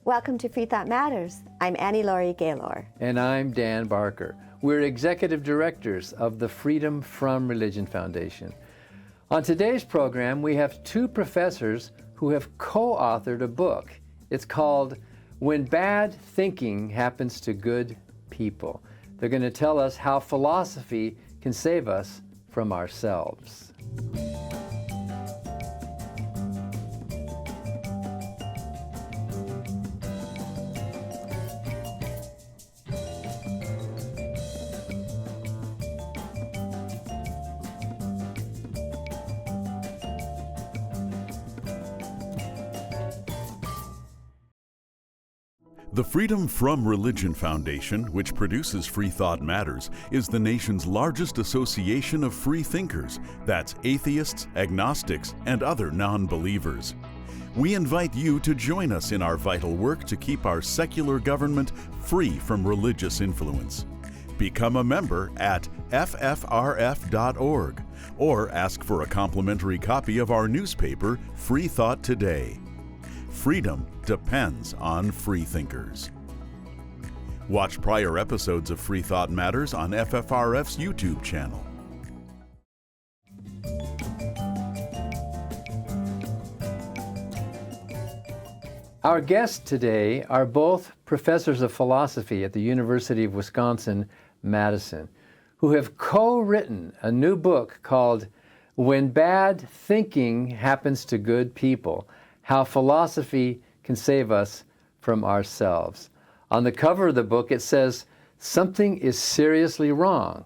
Welcome to Freethought Matters. I'm Laurie Gaylor. And I'm Dan Barker. We're executive directors of the Freedom from Religion Foundation. On today's program, we have two professors who have co-authored a book. It's called When Bad Thinking Happens to Good People. They're going to tell us how philosophy can save us from ourselves. The Freedom from Religion Foundation, which produces Freethought Matters, is the nation's largest association of free thinkers. That's atheists, agnostics, and other non-believers. We invite you to join us in our vital work to keep our secular government free from religious influence. Become a member at FFRF.org or ask for a complimentary copy of our newspaper, Freethought Today. Freedom depends on freethinkers. Watch prior episodes of Freethought Matters on FFRF's YouTube channel. Our guests today are both professors of philosophy at the University of Wisconsin-Madison, who have co-written a new book called When Bad Thinking Happens to Good People: How Philosophy Can Save Us from Ourselves. On the cover of the book, it says, "Something is seriously wrong.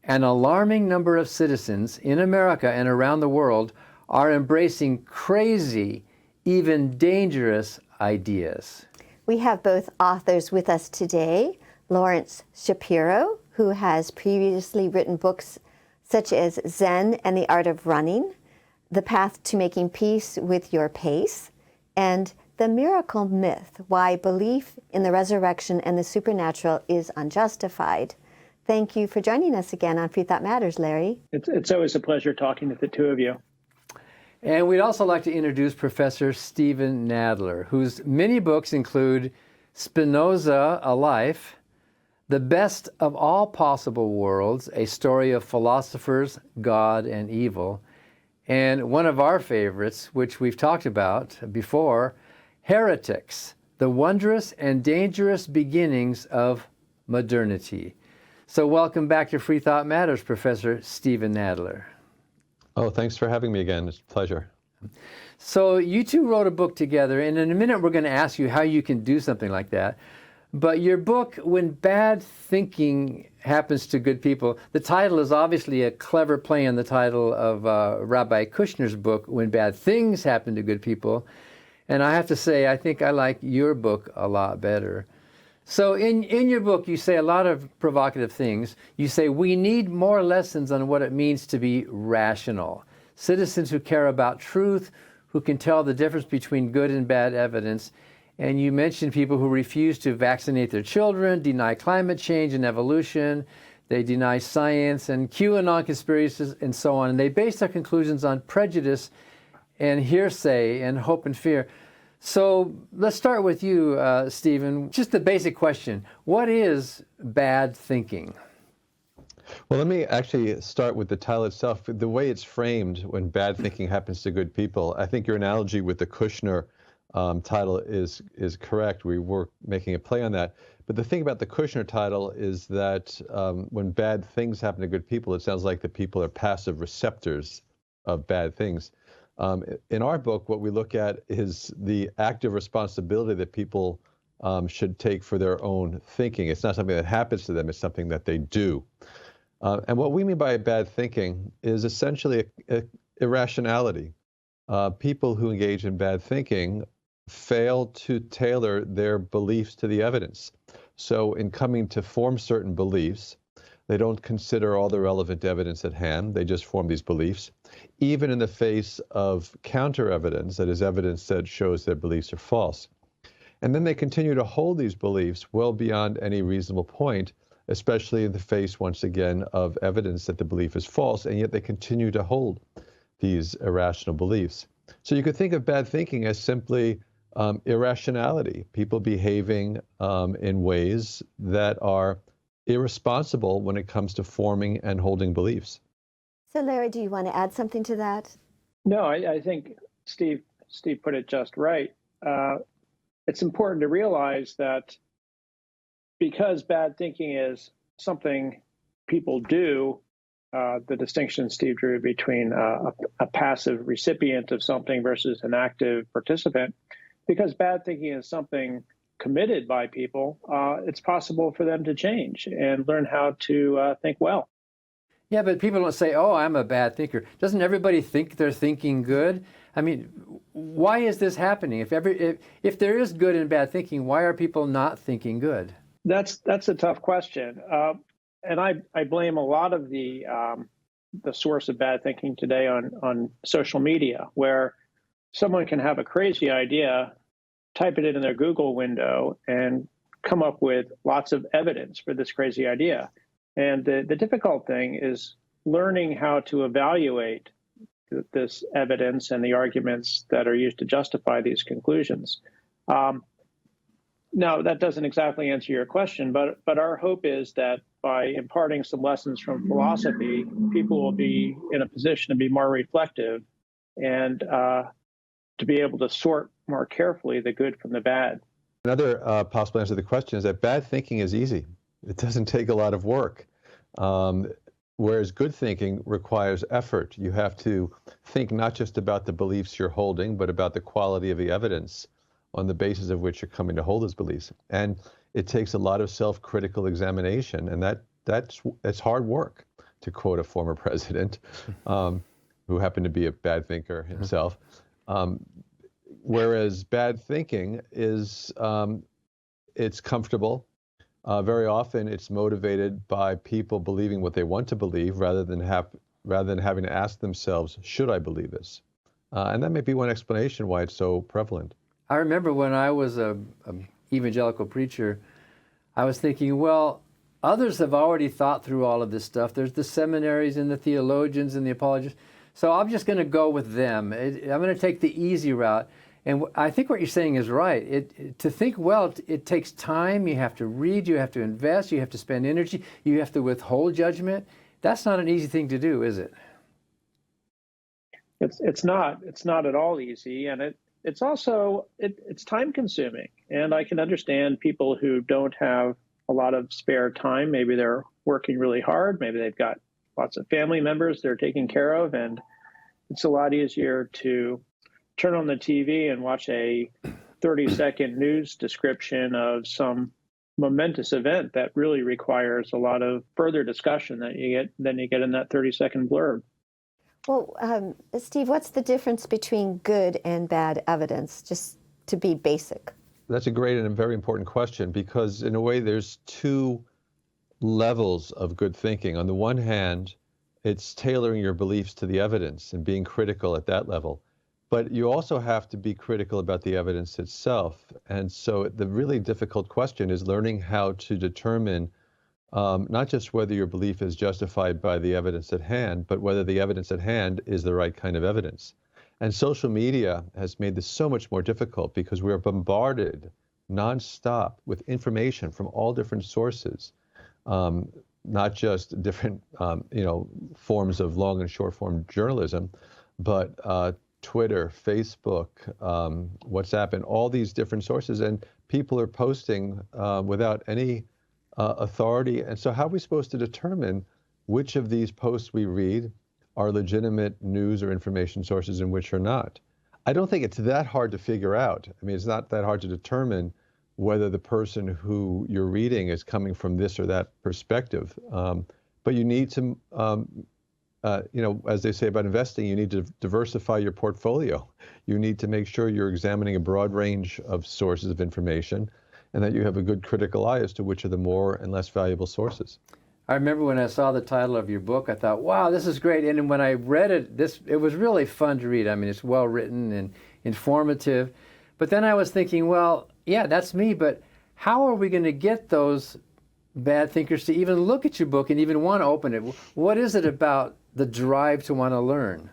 An alarming number of citizens in America and around the world are embracing crazy, even dangerous ideas." We have both authors with us today. Lawrence Shapiro, who has previously written books such as Zen and the Art of Running, The Path to Making Peace with Your Pace, and The Miracle Myth: Why Belief in the Resurrection and the Supernatural is Unjustified. Thank you for joining us again on Freethought Matters, Larry. It's always a pleasure talking to the two of you. And we'd also like to introduce Professor Steven Nadler, whose many books include Spinoza, A Life, The Best of All Possible Worlds, A Story of Philosophers, God, and Evil, and one of our favorites, which we've talked about before, Heretics, The Wondrous and Dangerous Beginnings of Modernity. So welcome back to Freethought Matters, Professor Steven Nadler. Oh, thanks for having me again. It's a pleasure. So you two wrote a book together, and in a minute we're going to ask you how you can do something like that. But your book, When Bad Thinking Happens to Good People, the title is obviously a clever play on the title of Rabbi Kushner's book, When Bad Things Happen to Good People. And I have to say, I think I like your book a lot better. So in your book, you say a lot of provocative things. You say, we need more lessons on what it means to be rational. Citizens who care about truth, who can tell the difference between good and bad evidence. And you mentioned people who refuse to vaccinate their children, deny climate change and evolution, they deny science and QAnon conspiracies and so on. And they base their conclusions on prejudice and hearsay and hope and fear. So let's start with you, Steven. Just the basic question: what is bad thinking? Well, let me actually start with the title itself. The way it's framed, when bad thinking happens to good people, I think your analogy with the Kushner title is correct. We were making a play on that. But the thing about the Kushner title is that when bad things happen to good people, it sounds like the people are passive receptors of bad things. In our book, what we look at is the active responsibility that people should take for their own thinking. It's not something that happens to them, it's something that they do. And what we mean by bad thinking is essentially irrationality. People who engage in bad thinking fail to tailor their beliefs to the evidence. So in coming to form certain beliefs, they don't consider all the relevant evidence at hand. They just form these beliefs, even in the face of counter evidence, that is evidence that shows their beliefs are false. And then they continue to hold these beliefs well beyond any reasonable point, especially in the face, once again, of evidence that the belief is false, and yet they continue to hold these irrational beliefs. So you could think of bad thinking as simply irrationality, people behaving in ways that are irresponsible when it comes to forming and holding beliefs. So, Larry, do you want to add something to that? No, I think Steve put it just right. It's important to realize that because bad thinking is something people do, the distinction Steve drew between a passive recipient of something versus an active participant, because bad thinking is something committed by people, it's possible for them to change and learn how to think well. Yeah, but people don't say, oh, I'm a bad thinker. Doesn't everybody think they're thinking good? I mean, why is this happening? If there is good and bad thinking, why are people not thinking good? That's a tough question. And I blame a lot of the source of bad thinking today on social media, where someone can have a crazy idea, type it in their Google window, and come up with lots of evidence for this crazy idea. And the difficult thing is learning how to evaluate this evidence and the arguments that are used to justify these conclusions. Now, that doesn't exactly answer your question, but our hope is that by imparting some lessons from philosophy, people will be in a position to be more reflective and to be able to sort more carefully the good from the bad. Another possible answer to the question is that bad thinking is easy. It doesn't take a lot of work. Whereas good thinking requires effort. You have to think not just about the beliefs you're holding, but about the quality of the evidence on the basis of which you're coming to hold those beliefs. And it takes a lot of self-critical examination, and that's hard work, to quote a former president who happened to be a bad thinker himself. Whereas bad thinking is, it's comfortable. Very often it's motivated by people believing what they want to believe rather than having to ask themselves, should I believe this? And that may be one explanation why it's so prevalent. I remember when I was an evangelical preacher, I was thinking, well, others have already thought through all of this stuff. There's the seminaries and the theologians and the apologists. So I'm just going to go with them. I'm going to take the easy route. And I think what you're saying is right. To think well, it takes time. You have to read, you have to invest, you have to spend energy, you have to withhold judgment. That's not an easy thing to do, is it? It's not at all easy, and it's also it's time consuming. And I can understand people who don't have a lot of spare time. Maybe they're working really hard. Maybe they've got lots of family members they're taking care of, and it's a lot easier to turn on the TV and watch a 30-second news description of some momentous event that really requires a lot of further discussion than you get in that 30-second blurb. Well, Steve, what's the difference between good and bad evidence, just to be basic? That's a great and a very important question, because in a way there's two levels of good thinking. On the one hand, it's tailoring your beliefs to the evidence and being critical at that level. But you also have to be critical about the evidence itself. And so the really difficult question is learning how to determine not just whether your belief is justified by the evidence at hand, but whether the evidence at hand is the right kind of evidence. And social media has made this so much more difficult because we're bombarded nonstop with information from all different sources, not just different forms of long and short form journalism, but Twitter, Facebook, WhatsApp, and all these different sources. And people are posting without any authority. And so how are we supposed to determine which of these posts we read are legitimate news or information sources and which are not? I don't think it's that hard to figure out. I mean, it's not that hard to determine whether the person who you're reading is coming from this or that perspective. But you need to, as they say about investing, you need to diversify your portfolio. You need to make sure you're examining a broad range of sources of information and that you have a good critical eye as to which are the more and less valuable sources. I remember when I saw the title of your book, I thought, wow, this is great. And when I read it, it was really fun to read. I mean, it's well written and informative. But then I was thinking, well, yeah, that's me, but how are we going to get those bad thinkers to even look at your book and even want to open it? What is it about the drive to want to learn?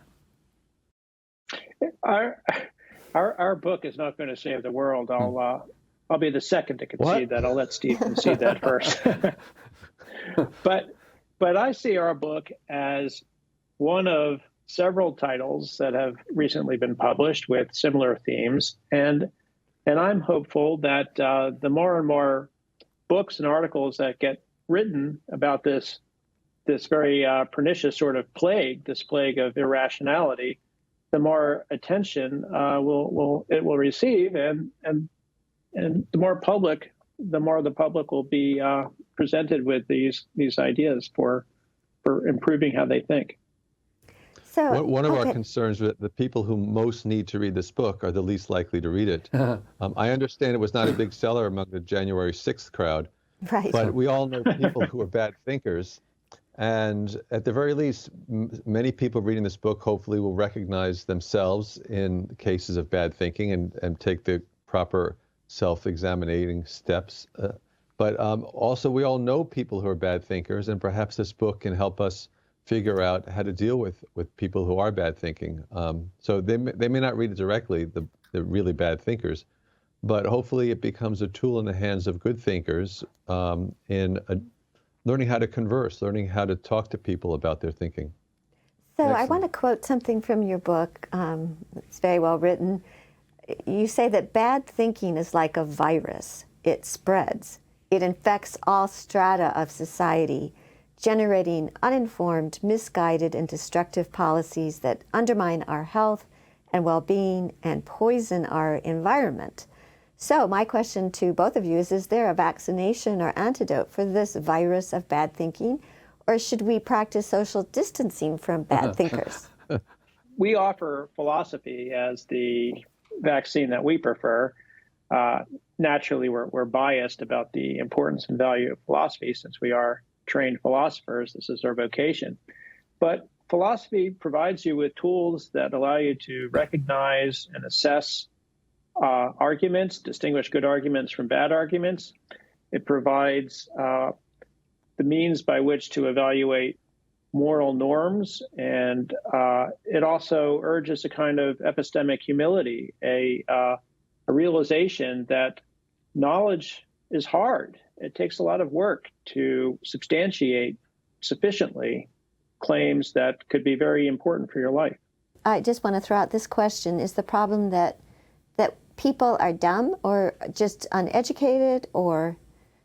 Our book is not going to save the world. I'll be the second to concede that. I'll let Steve concede that first. But I see our book as one of several titles that have recently been published with similar themes, and I'm hopeful that the more and more books and articles that get written about this very pernicious sort of plague, this plague of irrationality, the more attention it will receive, and the more the public will be presented with these ideas for improving how they think. So one of our concerns with the people who most need to read this book are the least likely to read it. I understand it was not a big seller among the January 6th crowd, right. But we all know people who are bad thinkers. And at the very least, many people reading this book hopefully will recognize themselves in cases of bad thinking and take the proper self-examining steps. But also, we all know people who are bad thinkers, and perhaps this book can help us figure out how to deal with people who are bad thinking. So they may not read it directly, the really bad thinkers, but hopefully it becomes a tool in the hands of good thinkers in learning how to converse, learning how to talk to people about their thinking. So Excellent. I want to quote something from your book. It's very well written. You say that bad thinking is like a virus. It spreads. It infects all strata of society, generating uninformed, misguided, and destructive policies that undermine our health and well-being and poison our environment. So my question to both of you is there a vaccination or antidote for this virus of bad thinking, or should we practice social distancing from bad thinkers? We offer philosophy as the vaccine that we prefer. Naturally, we're biased about the importance and value of philosophy since we are trained philosophers. This is our vocation. But philosophy provides you with tools that allow you to recognize and assess arguments, distinguish good arguments from bad arguments. It provides the means by which to evaluate moral norms, and it also urges a kind of epistemic humility, a realization that knowledge is hard. It takes a lot of work to substantiate sufficiently claims that could be very important for your life. I just want to throw out this question. Is the problem that people are dumb or just uneducated or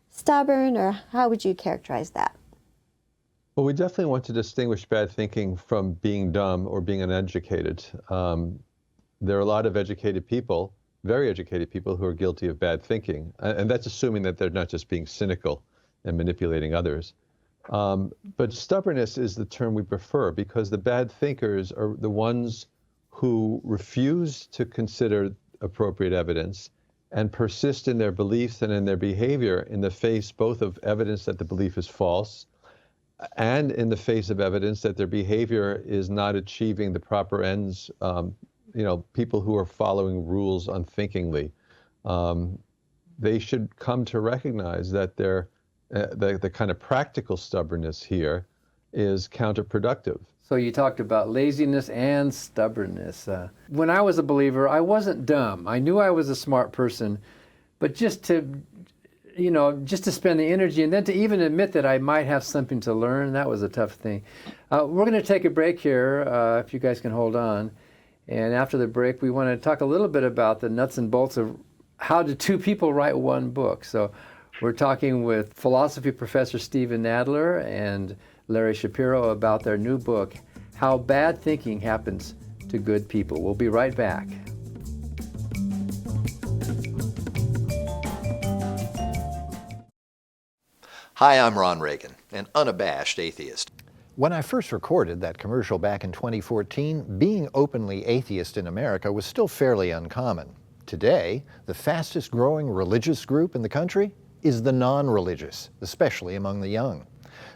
stubborn, or how would you characterize that? Well, we definitely want to distinguish bad thinking from being dumb or being uneducated. There are a lot of educated people, very educated people, who are guilty of bad thinking. And that's assuming that they're not just being cynical and manipulating others. But stubbornness is the term we prefer, because the bad thinkers are the ones who refuse to consider appropriate evidence and persist in their beliefs and in their behavior in the face both of evidence that the belief is false and in the face of evidence that their behavior is not achieving the proper ends. People who are following rules unthinkingly, they should come to recognize that the kind of practical stubbornness here is counterproductive. So you talked about laziness and stubbornness. When I was a believer, I wasn't dumb. I knew I was a smart person, but just to spend the energy and then to even admit that I might have something to learn, that was a tough thing. We're going to take a break here, if you guys can hold on. And after the break, we want to talk a little bit about the nuts and bolts of how do two people write one book. So we're talking with philosophy professor Steven Nadler and Larry Shapiro about their new book, How Bad Thinking Happens to Good People. We'll be right back. Hi, I'm Ron Reagan, an unabashed atheist. When I first recorded that commercial back in 2014, being openly atheist in America was still fairly uncommon. Today, the fastest growing religious group in the country is the non-religious, especially among the young.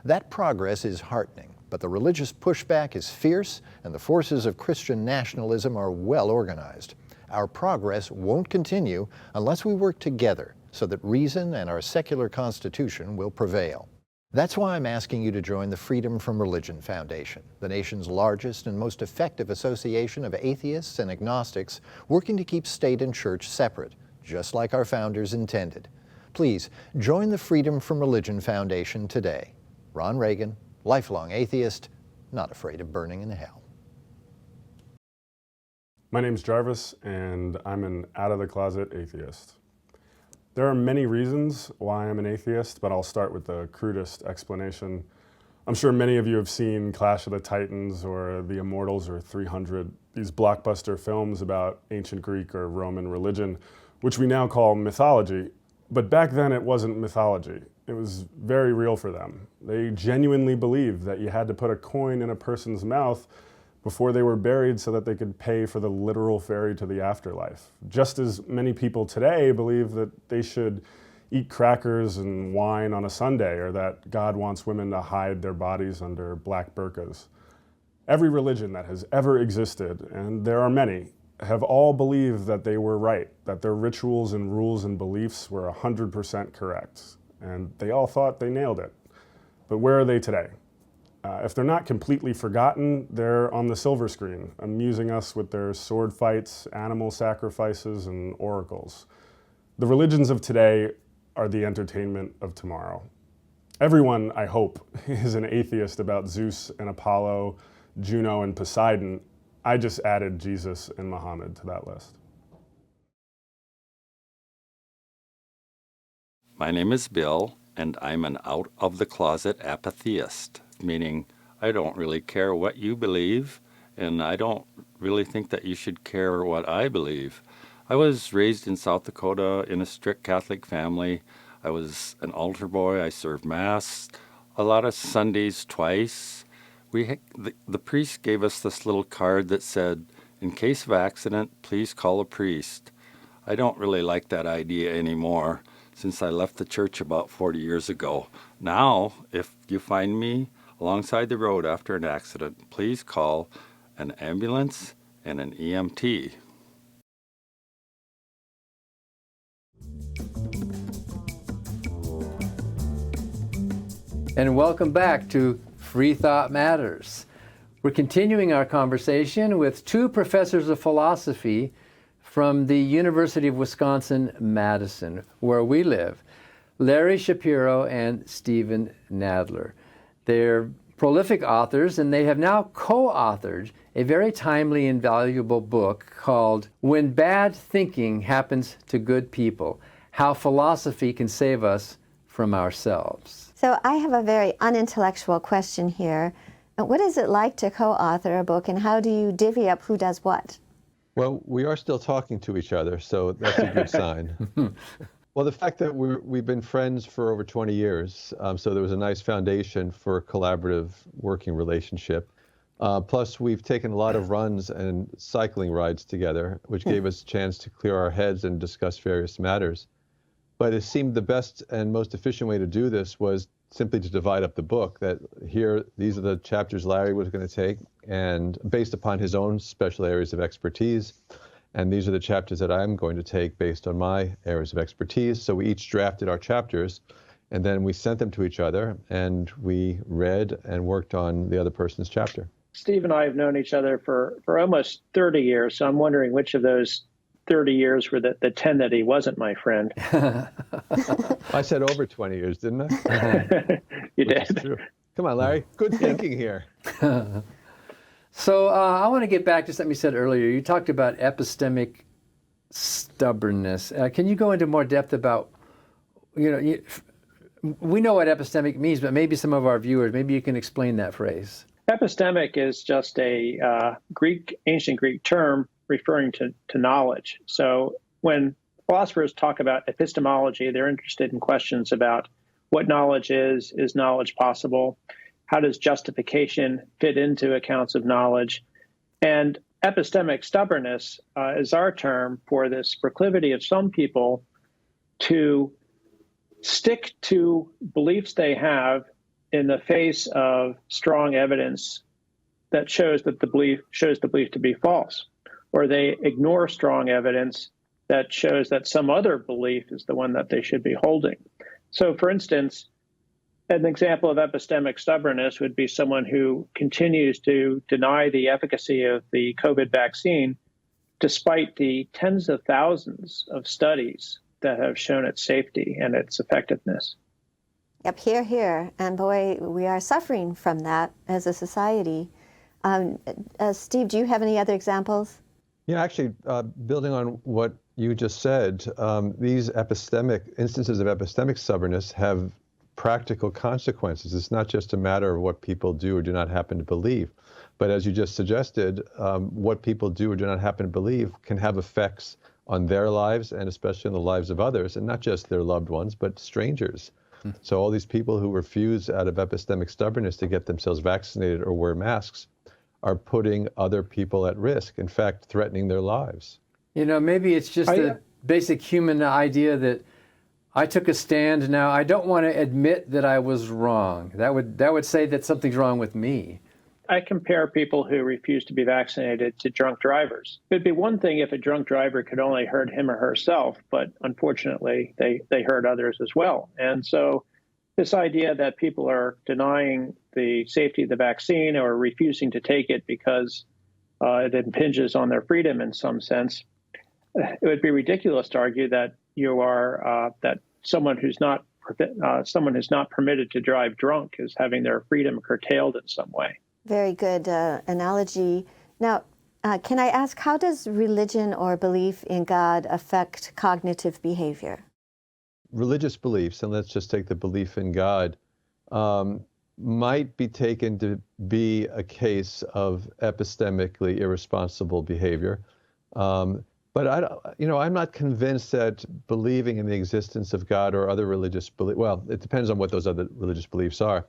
That progress is heartening, but the religious pushback is fierce and the forces of Christian nationalism are well organized. Our progress won't continue unless we work together so that reason and our secular constitution will prevail. That's why I'm asking you to join the Freedom from Religion Foundation, the nation's largest and most effective association of atheists and agnostics working to keep state and church separate, just like our founders intended. Please join the Freedom from Religion Foundation today. Ron Reagan, lifelong atheist, not afraid of burning in hell. My name's Jarvis, and I'm an out-of-the-closet atheist. There are many reasons why I'm an atheist, but I'll start with the crudest explanation. I'm sure many of you have seen Clash of the Titans or The Immortals or 300, these blockbuster films about ancient Greek or Roman religion, which we now call mythology. But back then it wasn't mythology. It was very real for them. They genuinely believed that you had to put a coin in a person's mouth before they were buried so that they could pay for the literal ferry to the afterlife. Just as many people today believe that they should eat crackers and wine on a Sunday, or that God wants women to hide their bodies under black burqas. Every religion that has ever existed, and there are many, have all believed that they were right, that their rituals and rules and beliefs were 100% correct. And they all thought they nailed it. But where are they today? If they're not completely forgotten, they're on the silver screen, amusing us with their sword fights, animal sacrifices, and oracles. The religions of today are the entertainment of tomorrow. Everyone, I hope, is an atheist about Zeus and Apollo, Juno and Poseidon. I just added Jesus and Muhammad to that list. My name is Bill, and I'm an out-of-the-closet apatheist, meaning I don't really care what you believe, and I don't really think that you should care what I believe. I was raised in South Dakota in a strict Catholic family. I was an altar boy. I served Mass a lot of Sundays twice. The priest gave us this little card that said, "In case of accident, please call a priest." I don't really like that idea anymore, since I left the church about 40 years ago. Now, if you find me alongside the road after an accident, please call an ambulance and an EMT. And welcome back to Freethought Matters. We're continuing our conversation with two professors of philosophy from the University of Wisconsin-Madison, where we live, Lawrence Shapiro and Steven Nadler. They're prolific authors, and they have now co-authored a very timely and valuable book called When Bad Thinking Happens to Good People: How Philosophy Can Save Us from Ourselves. So I have a very unintellectual question here. What is it like to co-author a book, and how do you divvy up who does what? Well, we are still talking to each other, so that's a good sign. Well, the fact that we've been friends for over 20 years, so there was a nice foundation for a collaborative working relationship. Plus, we've taken a lot of runs and cycling rides together, which gave us a chance to clear our heads and discuss various matters. But it seemed the best and most efficient way to do this was simply to divide up the book, that here, these are the chapters Larry was going to take, and based upon his own special areas of expertise. And these are the chapters that I'm going to take based on my areas of expertise. So we each drafted our chapters, and then we sent them to each other, and we read and worked on the other person's chapter. Steve and I have known each other for almost 30 years, so I'm wondering which of those 30 years were the 10 that he wasn't my friend. I said over 20 years, didn't I? You did. True. Come on, Larry. Good thinking here. So I want to get back to something you said earlier. You talked about epistemic stubbornness. Can you go into more depth about, we know what epistemic means, but maybe some of our viewers, maybe you can explain that phrase. Epistemic is just a ancient Greek term referring to knowledge. So when philosophers talk about epistemology, they're interested in questions about what knowledge is knowledge possible? How does justification fit into accounts of knowledge? And epistemic stubbornness is our term for this proclivity of some people to stick to beliefs they have in the face of strong evidence that shows the belief to be false, or they ignore strong evidence that shows that some other belief is the one that they should be holding. So, for instance, An example of epistemic stubbornness would be someone who continues to deny the efficacy of the COVID vaccine, despite the tens of thousands of studies that have shown its safety and its effectiveness. Yep, here, here. And boy, we are suffering from that as a society. Steve, do you have any other examples? Yeah, actually, building on what you just said, these instances of epistemic stubbornness have practical consequences. It's not just a matter of what people do or do not happen to believe, but as you just suggested, what people do or do not happen to believe can have effects on their lives and especially on the lives of others, and not just their loved ones, but strangers. So all these people who refuse out of epistemic stubbornness to get themselves vaccinated or wear masks are putting other people at risk, in fact, threatening their lives. You know, maybe it's just the basic human idea that I took a stand, now I don't want to admit that I was wrong. That would say that something's wrong with me. I compare people who refuse to be vaccinated to drunk drivers. It'd be one thing if a drunk driver could only hurt him or herself, but unfortunately, they hurt others as well. And so this idea that people are denying the safety of the vaccine or refusing to take it because it impinges on their freedom in some sense, it would be ridiculous to argue that you are that someone who's not permitted to drive drunk is having their freedom curtailed in some way. Very good analogy. Now, can I ask, how does religion or belief in God affect cognitive behavior? Religious beliefs, and let's just take the belief in God, might be taken to be a case of epistemically irresponsible behavior. But I'm not convinced that believing in the existence of God or other religious beliefs, well, it depends on what those other religious beliefs are.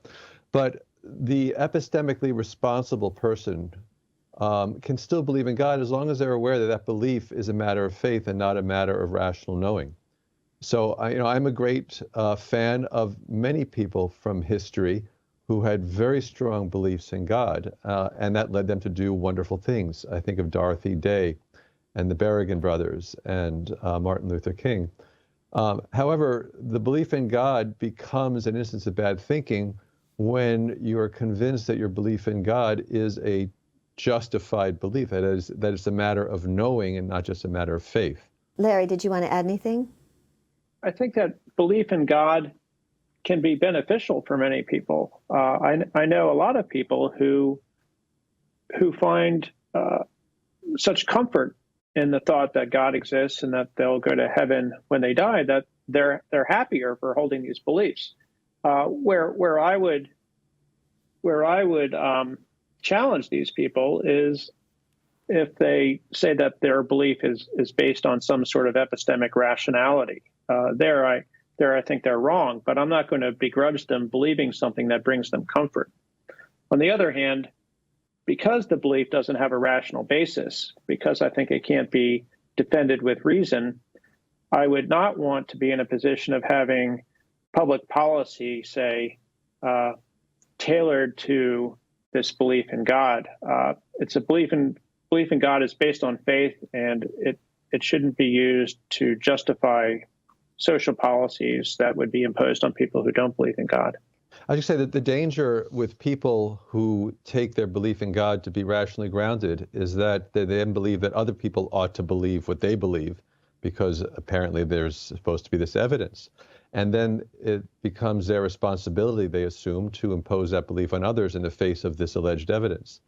But the epistemically responsible person can still believe in God as long as they're aware that that belief is a matter of faith and not a matter of rational knowing. So, I'm a great fan of many people from history who had very strong beliefs in God, and that led them to do wonderful things. I think of Dorothy Day and the Berrigan brothers and Martin Luther King. However, the belief in God becomes an instance of bad thinking when you are convinced that your belief in God is a justified belief, that it's a matter of knowing and not just a matter of faith. Larry, did you want to add anything? I think that belief in God can be beneficial for many people. I know a lot of people who find such comfort in the thought that God exists and that they'll go to heaven when they die that they're happier for holding these beliefs. Where I would challenge these people is if they say that their belief is based on some sort of epistemic rationality. There I think they're wrong, but I'm not going to begrudge them believing something that brings them comfort. On the other hand, because the belief doesn't have a rational basis, because I think it can't be defended with reason, I would not want to be in a position of having public policy, say, tailored to this belief in God. It's a belief in God is based on faith, and it shouldn't be used to justify social policies that would be imposed on people who don't believe in God. I just say that the danger with people who take their belief in God to be rationally grounded is that they then believe that other people ought to believe what they believe because apparently there's supposed to be this evidence. And then it becomes their responsibility, they assume, to impose that belief on others in the face of this alleged evidence.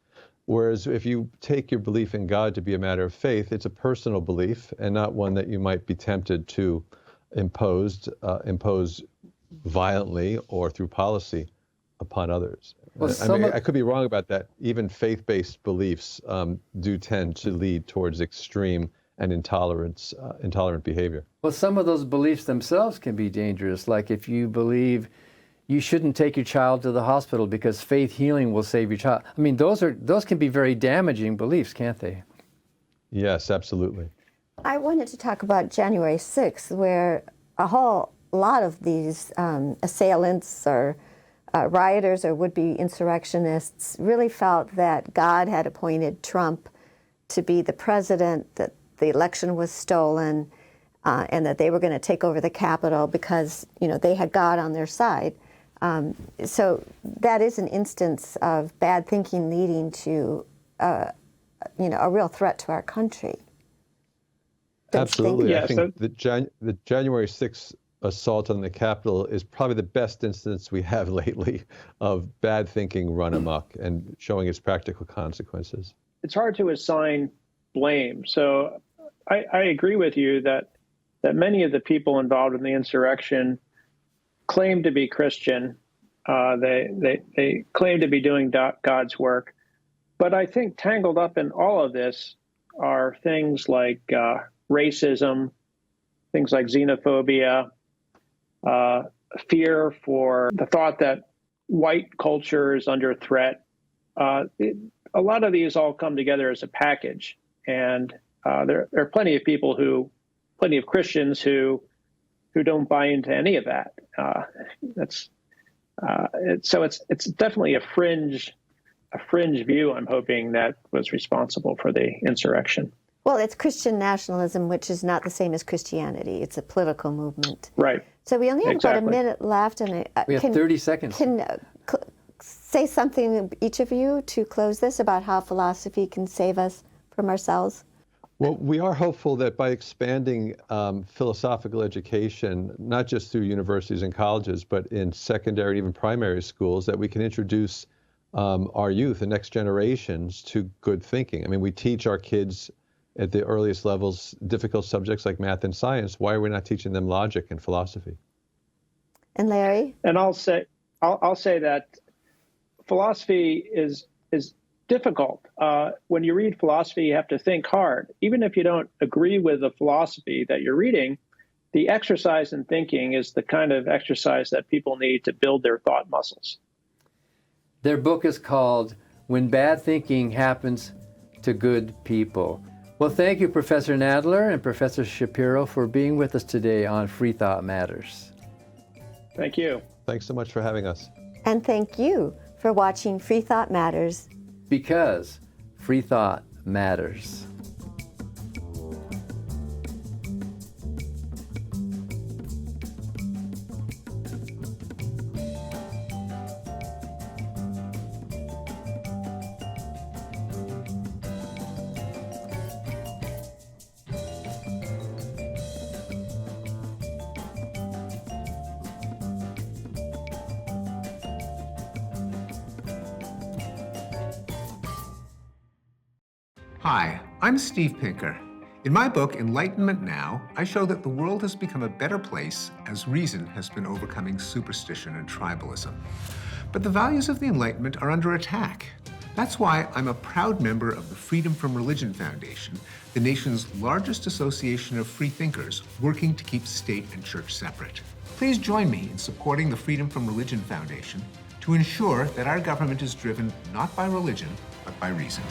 Whereas if you take your belief in God to be a matter of faith, it's a personal belief and not one that you might be tempted to impose violently or through policy upon others. Well, I could be wrong about that. Even faith-based beliefs do tend to lead towards extreme and intolerant behavior. Well, some of those beliefs themselves can be dangerous. Like if you believe you shouldn't take your child to the hospital because faith healing will save your child. I mean, those can be very damaging beliefs, can't they? Yes, absolutely. I wanted to talk about January 6th, where a whole lot of these assailants or rioters or would-be insurrectionists really felt that God had appointed Trump to be the president, that the election was stolen, and that they were going to take over the Capitol because, they had God on their side. So that is an instance of bad thinking leading to, a real threat to our country. Absolutely. Yeah, I think the January 6th assault on the Capitol is probably the best instance we have lately of bad thinking run amok and showing its practical consequences. It's hard to assign blame. So I agree with you that many of the people involved in the insurrection claim to be Christian. They claim to be doing God's work. But I think tangled up in all of this are things like racism, things like xenophobia, fear for the thought that white culture is under threat. A lot of these all come together as a package. And there are plenty of Christians who don't buy into any of that. So it's definitely a fringe view, I'm hoping, that was responsible for the insurrection. Well, it's Christian nationalism, which is not the same as Christianity. It's a political movement. Right. So we only have Exactly. about a minute left. And We have 30 seconds. Can say something, each of you, to close this about how philosophy can save us from ourselves? Well, we are hopeful that by expanding philosophical education, not just through universities and colleges, but in secondary and even primary schools, that we can introduce our youth, the next generations, to good thinking. I mean, we teach our kids at the earliest levels difficult subjects like math and science. Why are we not teaching them logic and philosophy? And Larry? And I'll say that philosophy is difficult. When you read philosophy, you have to think hard. Even if you don't agree with the philosophy that you're reading, the exercise in thinking is the kind of exercise that people need to build their thought muscles. Their book is called When Bad Thinking Happens to Good People. Well, thank you, Professor Nadler and Professor Shapiro, for being with us today on Freethought Matters. Thank you. Thanks so much for having us. And thank you for watching Freethought Matters. Because Freethought matters. Hi, I'm Steve Pinker. In my book, Enlightenment Now, I show that the world has become a better place as reason has been overcoming superstition and tribalism. But the values of the Enlightenment are under attack. That's why I'm a proud member of the Freedom from Religion Foundation, the nation's largest association of free thinkers working to keep state and church separate. Please join me in supporting the Freedom from Religion Foundation to ensure that our government is driven not by religion, but by reason.